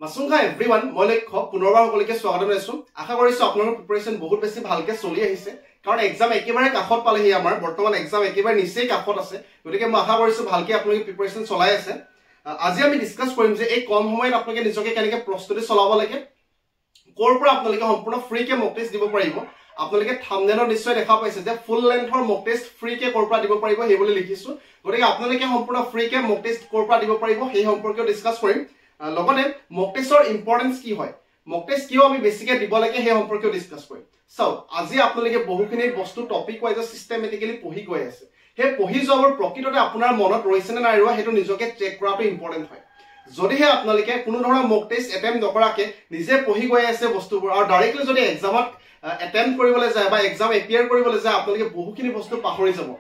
Masungha everyone, মই লক্ষ্য পুনৰবাৰ সকলোকে স্বাগত জনাইছো। আশা কৰিছো আপোনালোকৰ প্ৰিপাৰেচন বহুত বেছি ভালকে চলি আহিছে। কাৰণ এক্সাম একেবাৰে কাখত পালেহি আমাৰ বৰ্তমান এক্সাম একেবাৰে নিচেই কাখত আছে। গতিকে মই আশা কৰিছো ভালকে আপোনালোকে প্ৰিপাৰেচন চলাই আছে। আজি আমি ডিসকাস কৰিম যে এই কম সময়ত আপোনালোকে নিজকে কেনেকৈ প্ৰস্তুতি চলাব লাগে। কোৰ পৰা আপোনালোকে সম্পূৰ্ণ ফ্ৰী কে মক টেষ্ট দিব পাৰিব। আপোনালোকে থাম্বনেলত নিশ্চয় দেখা পাইছে যে ফুল লেন্থৰ মক টেষ্ট ফ্ৰী কে কোৰ পৰা দিব পাৰিব সেই বুলি লিখিছো। গতিকে আপোনালোকে সম্পূৰ্ণ ফ্ৰী কে মক টেষ্ট কোৰ পৰা দিব পাৰিব সেই সম্পৰ্কে ডিসকাস কৰিম। লগতে মক টেষ্টৰ ইম্পৰ্টেন্স কি হয়, মক টেষ্ট কিয় আমি বেছিকৈ দিব লাগে সেই সম্পৰ্কে ডিসকাস কৰিম। সো আজি আপোনালোকে বহুখিনি বস্তু টপিক ওয়াইজ সিস্টেমেটিক্যালি পঢ়ি গৈ আছে। হে পঢ়ি যাবৰ প্ৰকৃততে আপোনাৰ মনত ৰৈছে নে নাই ৰোৱা হেতু নিজকে চেক কৰাটো ইম্পৰ্টেন্ট হয়। যদিহে আপোনালোকে কোনো ধৰণৰ মক টেষ্ট এটেম্প নকৰাকে নিজে পঢ়ি গৈ আছে বস্তুবোৰ আৰু ডাইৰেক্টলি যদি এক্সামত এটেম্প কৰিবলৈ যায় বা এক্সাম এপিয়াৰ কৰিবলৈ যায় আপোনালোকে বহুখিনি বস্তু পাহৰি যাব।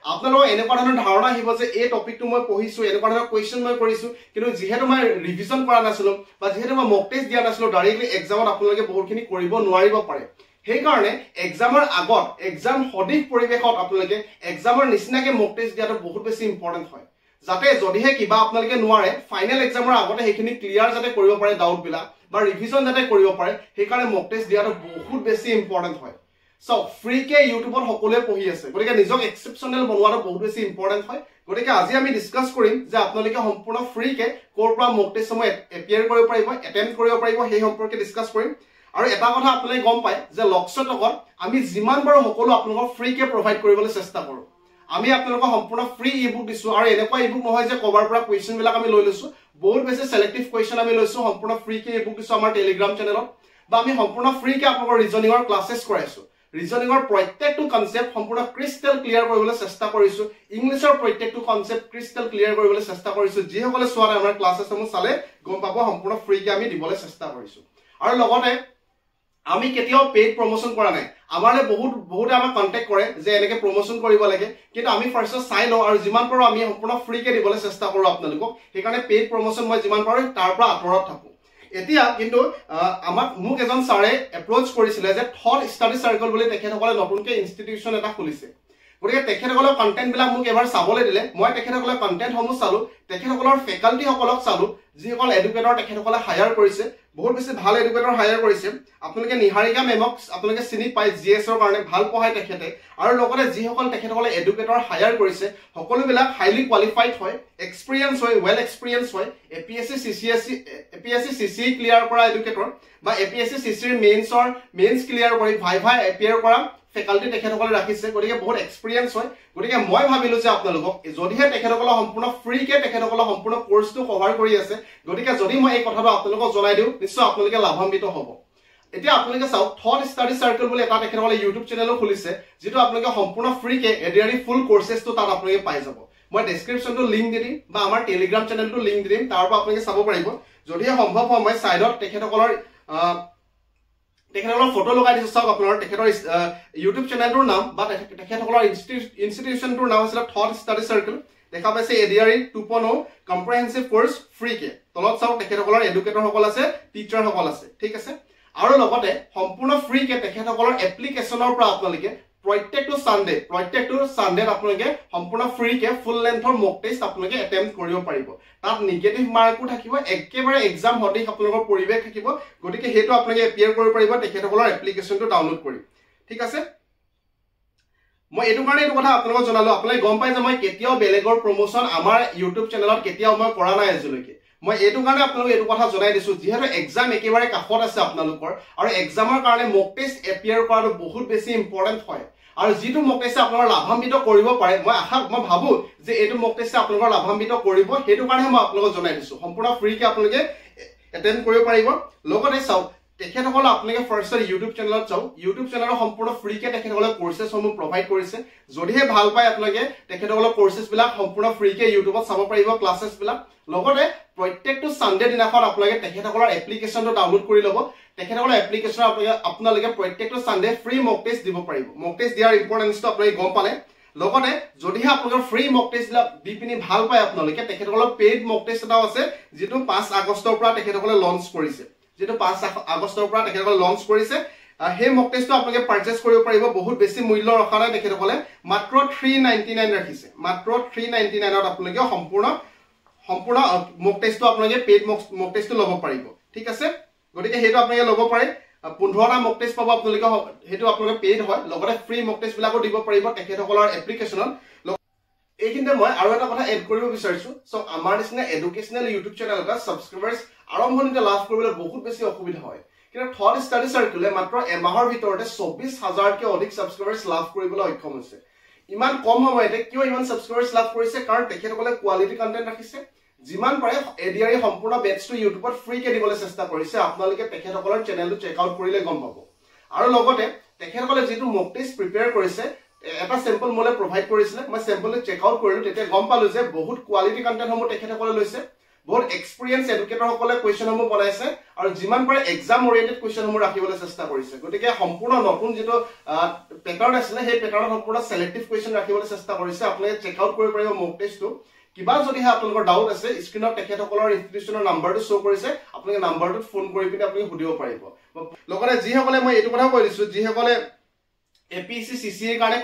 আপোনালোকৰ এনেকুৱা ধৰণৰ ধাৰণা আহিব যে এই টপিকটো মই পঢ়িছো, এনেকুৱা ধৰণৰ কোৱেশ্চন মই কৰিছো, কিন্তু যিহেতু মই ৰিভিজন কৰা নাছিলো বা যিহেতু মই মক টেষ্ট দিয়া নাছিলো ডাইৰেক্টলি এক্সামত আপোনালোকে বহুখিনি কৰিব নোৱাৰিব পাৰে। সেই কাৰণে এক্সামৰ আগত এক্সাম সঠিক পৰিৱেশত আপোনালোকে এক্সামৰ নিচিনাকে মক টেষ্ট দিয়াটো বহুত বেছি ইম্পৰ্টেন্ট হয়। যাতে যদিহে কিবা আপোনালোকে নোৱাৰে ফাইনেল এক্সামৰ আগতে সেইখিনি ক্লিয়াৰ যাতে কৰিব পাৰে ডাউট বিলাক বা ৰিভিজন যাতে কৰিব পাৰে সেই কাৰণে মক টেষ্ট দিয়াটো বহুত বেছি ইম্পৰ্টেন্ট হয়। সো ফ্ৰী কে ইউটিউবত সকলোৱে পঢ়ি আছে, গতিকে নিজক এক্সেপচনেল বনোৱাটো বহুত বেছি ইম্পৰ্টেন্ট হয়। গতিকে আজি আমি ডিসকাস কৰিম যে আপোনালোকে সম্পূৰ্ণ ফ্ৰী কে কোৰ পৰা মক টেষ্ট সময় এপিয়াৰ কৰিব পাৰিব, এটেম্প কৰিব পাৰিব সেই সম্পৰ্কে ডিসকাস কৰিম। আৰু এটা কথা আপোনালোকে গম পায় যে লক্ষ্যটকত আমি যিমান পাৰো সকলো আপোনালোকক ফ্ৰী কে প্ৰভাইড কৰিবলৈ চেষ্টা কৰো। আমি আপোনালোকক সম্পূৰ্ণ ফ্ৰী ইবুক দিছো আৰু এনেকুৱা ইবুক নহয় যে কভাৰ পৰা কোৱেশ্চন বিলাক আমি লৈ লৈছো, বহুত বেছি সিলেক্টিভ কোৱেশ্চন আমি লৈছো। সম্পূৰ্ণ ফ্ৰী কে ইবুক দিছো আমাৰ টেলিগ্ৰাম চেনেলত বা আমি সম্পূৰ্ণ ফ্ৰী কে আপোনালোকৰ ৰিজনিংৰ ক্লাसेছ কৰাইছো। ৰিজনিংৰ প্ৰত্যেকটো কনসেপ্ট সম্পূৰ্ণ ক্ৰিস্টেল ক্লিয়াৰ কৰিবলৈ চেষ্টা কৰিছো। ইংলিছৰ প্ৰত্যেকটো কনসেপ্ট ক্ৰিস্টেল ক্লিয়াৰ কৰিবলৈ চেষ্টা কৰিছো। যিসকলে চোৱা নাই আমাৰ ক্লাছেছসমূহ চালে গম পাব সম্পূৰ্ণ ফ্ৰী কে আমি দিবলৈ চেষ্টা কৰিছো। আৰু লগতে আমি কেতিয়াও পেইড প্ৰমোশন কৰা নাই। আমাৰে বহুতে আমাক কন্টাক্ট কৰে যে এনেকে প্ৰমোশন কৰিব লাগে, কিন্তু আমি ফাৰ্স্টত চাই লওঁ আৰু যিমান পাৰো আমি সম্পূৰ্ণ ফ্ৰী কে দিবলৈ চেষ্টা কৰো আপোনালোকক। সেইকাৰণে পেইড প্ৰমোশন মই যিমান পাৰো তাৰ পৰা আঁতৰত থাকো। এতিয়া কিন্তু মোক এজন ছাৰে এপ্ৰোচ কৰিছিলে যে থট ষ্টাডি সাৰ্কেল বুলি তেখেতসকলে নতুনকৈ ইনষ্টিটিউচন এটা খুলিছে। গতিকে তেখেতসকলৰ কন্টেন্ট বিলাক মোক এবাৰ চাবলৈ দিলে। মই তেখেতসকলৰ কন্টেন্টসমূহ চালো, তেখেতসকলৰ ফেকাল্টি সকলক চালো, যিসকল এডুকেটৰ তেখেতসকলে হায়াৰ কৰিছে, বহুত বেছি ভাল এডুকেটৰ হায়াৰ কৰিছে। আপোনালোকে নিহাৰিকা মেমক আপোনালোকে চিনি পায়, জিএছৰ কাৰণে ভাল পঢ়ায় তেখেতে। আৰু লগতে যিসকল তেখেতসকলে এডুকেটৰ হায়াৰ কৰিছে সকলোবিলাক হাইলি কোৱালিফাইড হয়, এক্সপিৰিয়েন্স হয়, ৱেল এক্সপিৰিয়েন্স হয়। এপিএসসি সিসি ক্লিয়াৰ কৰা এডুকেটৰ বা এপিএসসি সিসিৰ মেইনছ ক্লিয়াৰ কৰি ভাইভা এপিয়াৰ কৰা ফেকাল্টি তেখেতসকলে ৰাখিছে। গতিকে বহুত এক্সপিৰিয়েন্স হয়। গতিকে মই ভাবিলো যে আপোনালোকক যদিহে তেখেতসকলে সম্পূৰ্ণ ফ্ৰী কে তেখেতসকলে সম্পূৰ্ণ কোৰ্সটো কভাৰ কৰি আছে, গতিকে যদি মই এই কথাটো আপোনালোকক জনাই দিওঁ নিশ্চয় আপোনালোকে লাভান্বিত হ'ব। এতিয়া আপোনালোকে চাওক থট ষ্টাডি সাৰ্কেল বুলি এটা তেখেতসকলে ইউটিউব চেনেলো খুলিছে, যিটো আপোনালোকে সম্পূৰ্ণ ফ্ৰী কে এডিআৰই ফুল কোৰ্সেছটো তাত আপোনালোকে পাই যাব। মই ডেসক্ৰিপচনটো লিংক দি দিম বা আমাৰ টেলিগ্ৰাম চেনেলটো লিংক দি দিম, তাৰ পৰা আপোনালোকে চাব পাৰিব। যদিহে সম্ভৱ হয় মই সাইডত তেখেতসকলৰ ফটো লগাই দিছো। চাওক আপোনাৰ তেখেতৰ ইউটিউব চেনেলটোৰ নাম বা তেখেতসকলৰ ইনষ্টিটিউচনটোৰ নাম আছিল থট ষ্টাডি সাৰ্কেল। দেখা পাইছে এডিআৰই 2.0 কম্প্ৰিহেনসিভ কোৰ্স ফ্ৰী কে। তলত চাওক তেখেতসকলৰ এডুকেটৰ সকল আছে, টিচাৰ সকল আছে, ঠিক আছে। আৰু লগতে সম্পূৰ্ণ ফ্ৰী কে তেখেতসকলৰ এপ্লিকেশনৰ পৰা আপোনালোকে প্ৰত্যেকটো সানডে আপোনালোকে সম্পূৰ্ণ ফ্ৰী কে ফুল লেন্থৰ মক টেষ্ট আপোনালোকে এটেম্প কৰিব পাৰিব। তাত নিগেটিভ মাৰ্কো থাকিব, একেবাৰে এক্সাম সঠিক আপোনালোকৰ পৰিৱেশ থাকিব। গতিকে হেতু আপোনালোকে এপিয়াৰ কৰিব পাৰিব তেখেতসকলৰ এপ্লিকেশনটো ডাউনলোড কৰি, ঠিক আছে। মই এইটো কাৰণে এইটো কথা আপোনালোকক জনালো। আপোনালোকে গম পাই যে মই কেতিয়াও বেলেগৰ প্ৰমোশন আমাৰ ইউটিউব চেনেলত কেতিয়াও মই কৰা নাই আজিলৈকে। মই এইটো কাৰণে আপোনালোকক এইটো কথা জনাই দিছো, যিহেতু এক্সাম একেবাৰে কাষত আছে আপোনালোকৰ আৰু এক্সামৰ কাৰণে মক টেষ্ট এপিয়াৰ কৰাটো বহুত বেছি ইম্পৰ্টেন্ট হয়। আৰু যিটো মক টেষ্ট আপোনালোকৰ লাভান্বিত কৰিব পাৰে, মই ভাবো যে এইটো মক টেষ্ট আপোনালোকৰ লাভান্বিত কৰিব, সেইটো কাৰণে মই আপোনালোকক জনাই দিছো। সম্পূৰ্ণ ফ্ৰী কে আপোনালোকে এটেম্প কৰিব পাৰিব। লগতে চাওক তেখেতসকলে আপোনালোকে ফাৰ্স্টত ইউটিউব চেনেলত চাওক, ইউটিউব চেনেলত সম্পূৰ্ণ ফ্ৰী কে তেখেতসকলে কোৰ্সেছসমূহ প্ৰভাইড কৰিছে। যদিহে ভাল পায় আপোনালোকে তেখেতসকলৰ কোৰ্সেছ বিলাক সম্পূৰ্ণ ফ্ৰী কে ইউটিউবত চাব পাৰিব ক্লাছেছ বিলাক। লগতে প্ৰত্যেকটো সানডে দিনাখন আপোনালোকে তেখেতসকলৰ এপ্লিকেশনটো ডাউনলোড কৰি ল'ব। তেখেতসকলৰ এপ্লিকেশন আপোনালোকে প্ৰত্যেকটো সানডে ফ্ৰী মক টেষ্ট দিব পাৰিব। মক টেষ্ট দিয়াৰ ইম্পৰ্টেন্সটো আপোনালোকে গম পালে। লগতে যদিহে আপোনালোকৰ ফ্ৰী মক টেষ্ট বিলাক দি পিনি ভাল পায় আপোনালোকে তেখেতসকলৰ পেইড মক টেষ্ট এটাও আছে, যিটো 5 আগষ্টৰ পৰা তেখেতসকলে লঞ্চ কৰিছে। সেই মক টেষ্টটো আপোনালোকে পাৰচেজ কৰিব পাৰিব। বহুত বেছি মূল্য ৰখা নাই তেখেতসকলে, মাত্ৰ 399 ৰাখিছে। মাত্ৰ 399ত আপোনালোকে সম্পূৰ্ণ মক টেষ্টটো আপোনালোকে পেইড মক টেষ্টটো ল'ব পাৰিব। ঠিক আছে গতিকে হেতু আপোনালোকে লব পাৰে 15টা মক টেষ্ট পাব আপোনালোকে হেতু আপোনালোকে পেইড হয় লগতে ফ্ৰী মক টেষ্ট বিলাকো দিব পাৰিব তেখেতসকলৰ এপ্লিকেশনত এইখিনিতে মই আৰু এটা কথা এড কৰিব বিচাৰিছো সো আমাৰ নিচিনা এডুকেশনাল ইউটিউব চেনেল এটা সাবস্ক্ৰাইবাৰ্স আৰম্ভণিতে লাভ কৰিবলৈ বহুত বেছি অসুবিধা হয় কিন্তু থট ষ্টাডি সাৰ্কেলে মাত্ৰ এমাহৰ ভিতৰতে 24000 কে অধিক সাবস্ক্ৰাইবাৰ্স লাভ কৰিবলৈ সক্ষম হৈছে ইমান কম সময়তে কিয় ইমান সাবস্ক্ৰাইবাৰ্স লাভ কৰিছে কাৰণ তেখেতসকলে কোৱালিটি কন্টেন্ট ৰাখিছে যিমান পাৰে এডিআৰ সম্পূৰ্ণ বেটছটো ইউটিউবত ফ্ৰী কে দিবলৈ চেষ্টা কৰিছে আপোনালোকে তেখেতসকলৰ চেনেলটো চেক আউট কৰিলে গম পাব আৰু লগতে তেখেতসকলে যেটো মক টেষ্ট প্ৰিপেয়াৰ কৰিছে এটা স্যাম্পল মোলে প্ৰভাইড কৰিছিল মই স্যাম্পলটো চেক আউট কৰিলো তেতিয়া গম পালো যে বহুত কোৱালিটি কন্টেন্ট সমূহ তেখেতসকলে লৈছে বহুত এক্সপেৰিয়েন্স এডুকেটৰ সকলে কোৱেশ্চন সমূহ বনাইছে আৰু যিমান পাৰে এক্সাম ওৰিয়েন্টেড কোৱেশ্চন সমূহ ৰাখিবলৈ চেষ্টা কৰিছে গতিকে সম্পূৰ্ণ নতুন যেটো পেটাৰ্ন আছিল সেই পেটাৰ্নত সম্পূৰ্ণ সিলেক্টিভ কোৱেশ্চন ৰাখিবলৈ চেষ্টা কৰিছে আপোনালোকে চেক আউট কৰিব পাৰিব মক টেষ্টটো কিবা যদি আপোনালোকৰ ডাউট আছে স্ক্ৰিনত তেখেতসকলৰ ইনষ্টিটিউচনৰ নাম্বাৰটো শো কৰিছে আপোনালোকে নাম্বাৰটোত ফোন কৰি পিনে আপুনি সুধিব পাৰিব লগতে যিসকলে মই এটো কথা কৈ দিছো যিসকলে এপিএসসি সিসিএ কাৰণে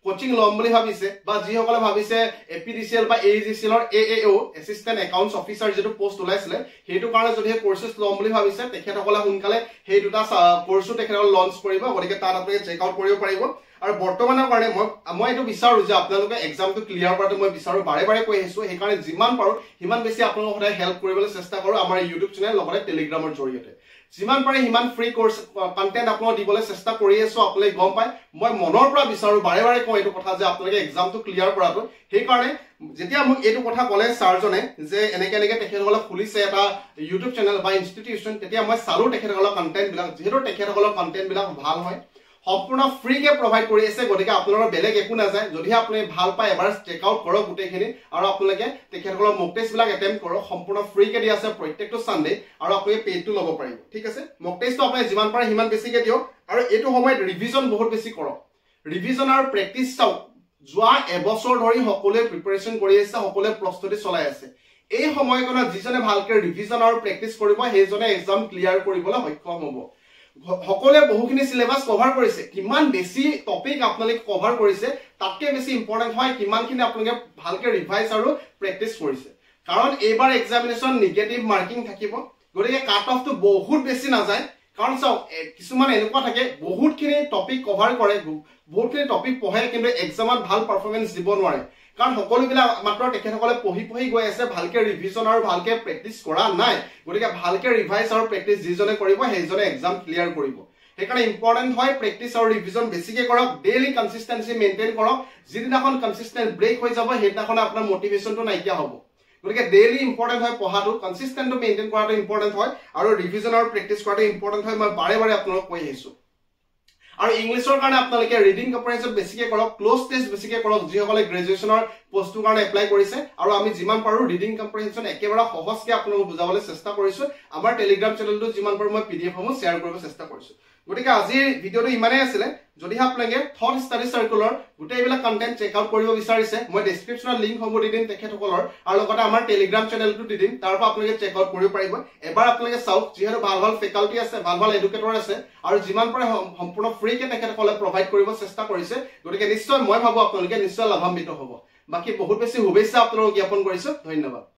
কোচিং লম বুলি ভাবিছে বা যিসকলে ভাবিছে এপিডিসিএল বা এজিসিএল ৰ এএও এসিস্ট্যান্ট একাউন্টস অফিসাৰ যেটো পোষ্ট ওলাইছিল হেতু কাৰণে যদি কোৰ্সেস লম বুলি ভাবিছে তেখেতসকলে সোনকালে সেই দুটা কোৰ্সও তেখেতসকলে লঞ্চ কৰিব গতিকে তাত আপুনি চেক আউট কৰিব পাৰিব আৰু বৰ্তমানৰ কাৰণে মই এটো বিচাৰো যে আপোনালোকে এক্সামটো ক্লিয়াৰ কৰাটো মই বিচাৰো বাৰে বাৰে কৈ আহিছো সেই কাৰণে যিমান পাৰো হিমান বেছি আপোনালোকক সদায় হেল্প কৰিবলৈ চেষ্টা কৰো আমাৰ ইউটিউব চেনেল লগতে টেলিগ্ৰামৰ জৰিয়তে যিমান পাৰে হিমান ফ্ৰী কোৰ্স কন্টেন্ট আপোনাক দিবলৈ চেষ্টা কৰি আছো আপোনালোকে গম পায় মই মনৰ পৰা বিচাৰো বাৰে বাৰে কৈ এটো কথা যে আপোনালোকে এক্সামটো ক্লিয়াৰ কৰাটো সেই কাৰণে যেতিয়া মোক এটো কথা কলে সাৰজনে যে এনেকে তেখেতসকলে খুলিছে এটা ইউটিউব চেনেল বা ইনষ্টিটিউচন তেতিয়া মই চালো তেখেতসকলৰ কন্টেন্ট বিলাক যেহেতু তেখেতসকলৰ কন্টেন্ট বিলাক ভাল হয় সম্পূৰ্ণ ফ্ৰী কে প্ৰভাইড কৰি আছে গতিকে আপোনালোকৰ বেলেগ একো নাযায় যদি আপুনি ভাল পায় এবাৰ চেক আউট কৰক গুটেখিনি আৰু আপোনালোকে তেখেতসকলৰ মক টেষ্ট বিলাক এটেম্প কৰক সম্পূৰ্ণ ফ্ৰী কে দি আছে প্ৰত্যেকটো সানডে আৰু আপুনি পেইডটো ল'ব পাৰিব ঠিক আছে মক টেষ্টটো আপুনি যিমান পাৰে হিমান বেছিকে দিয়ক আৰু এটো সময়ত ৰিভিজন বহুত বেছি কৰক ৰিভিজন আৰু প্ৰেক্টিস চাওক যোৱা এবছৰ ধৰি সকলোৱে প্ৰিপাৰেচন কৰি আছে সকলোৱে প্ৰস্তুতি চলাই আছে এই সময়কণত যিজনে ভালকে ৰিভিজন আৰু প্ৰেক্টিস কৰিব সেইজনে এক্সাম ক্লিয়াৰ কৰিবলৈ সক্ষম হ'ব সকলে বহুখিনি সিলেবাস কভাৰ কৰিছে কিমান বেছি টপিক আপোনালোকে কভাৰ কৰিছে তাতকে বেছি ইম্পৰ্টেন্ট হয় কিমানখিনি আপোনালোকে ভালকে ৰিভাইজ আৰু প্ৰেক্টিস কৰিছে কাৰণ এইবাৰ এক্সামিনেশন নেগেটিভ মাৰ্কিং থাকিব গতিকে কাট অফটো বহুত বেছি না যায় কাৰণ চাওক কিছুমান এনেকুৱা থাকে বহুতখিনি টপিক কভাৰ কৰে বহুতখিনি টপিক পঢ়ে কিন্তু এক্সামত ভাল পাৰফৰমেন্স দিব নোৱাৰে কাৰণ সকলোবিলাক মাত্ৰ তেখেতসকলে পঢ়ি গৈ আছে ভালকে ৰিভিজন আৰু ভালকে প্ৰেক্টিস কৰা নাই গতিকে ভালকে ৰিভাইজ আৰু প্ৰেক্টিস যিজনে কৰিব সেইজনে এক্সাম ক্লিয়াৰ কৰিব সেইকাৰণে ইম্পৰ্টেন্ট হয় প্ৰেক্টিস আৰু ৰিভিজন বেছিকে কৰক ডেইলি কনসিস্টেন্সি মেইনটেইন কৰক যিদিনাখন কনসিস্টেন্ট ব্ৰেক হৈ যাব সেইদিনাখন আপোনাৰ মোটিভেশনটো নাইকিয়া হ'ব গতিকে ডেইলি ইম্পৰ্টেন্ট হয় পঢ়াটো কনসিস্টেন্টটো মেইনটেইন কৰাটো ইম্পৰ্টেন্ট হয় আৰু ৰিভিজন আৰু প্ৰেক্টিস কৰাটো ইম্পৰ্টেন্ট হয় মই বাৰে বাৰে আপোনালোকক কৈ আহিছো আৰু ইংলিছৰ কাৰণে আপোনালোকে ৰিডিং কম্প্ৰিহেনশন বেছিকে কৰক ক্লোজ টেষ্ট বেছিকে কৰক যিসকলে গ্ৰেজুৱেচনৰ পোষ্টৰ কাৰণে এপ্লাই কৰিছে আৰু আমি যিমান পাৰো ৰিডিং কম্প্ৰিহেনশন একেবাৰে সহজকে আপোনালোকক বুজাবলৈ চেষ্টা কৰিছো আমাৰ টেলিগ্ৰাম চেনেলটো যিমান পাৰো মই পিডিএফ সমূহ শেয়াৰ কৰিব চেষ্টা কৰিছো গতিকে আজিৰ ভিডিওটো ইমানেই আছিল যদি আপোনালোকে থট ষ্টাডি সাৰ্কুলৰ গোটেইবিলাক কন্টেন্ট চেক আউট কৰিব বিচাৰিছে মই ডেসক্ৰিপচনত লিংক হ'ব দি দিম তেখেতসকলৰ আৰু লগতে আমাৰ টেলিগ্ৰাম চেনেলটো দি দিম তাৰ পৰা আপোনালোকে চেক আউট কৰিব পাৰিব এবাৰ আপোনালোকে চাওক যিহেতু ভাল ফেকাল্টি আছে ভাল এডুকেটৰ আছে আৰু যিমান পাৰে সম্পূৰ্ণ ফ্ৰী কে তেখেতসকলে প্ৰভাইড কৰিব চেষ্টা কৰিছে গতিকে নিশ্চয় মই ভাবো আপোনালোকে নিশ্চয় লাভান্বিত হ'ব বাকি বহুত বেছি শুভেচ্ছা আপোনালোকক জ্ঞাপন কৰিছো ধন্যবাদ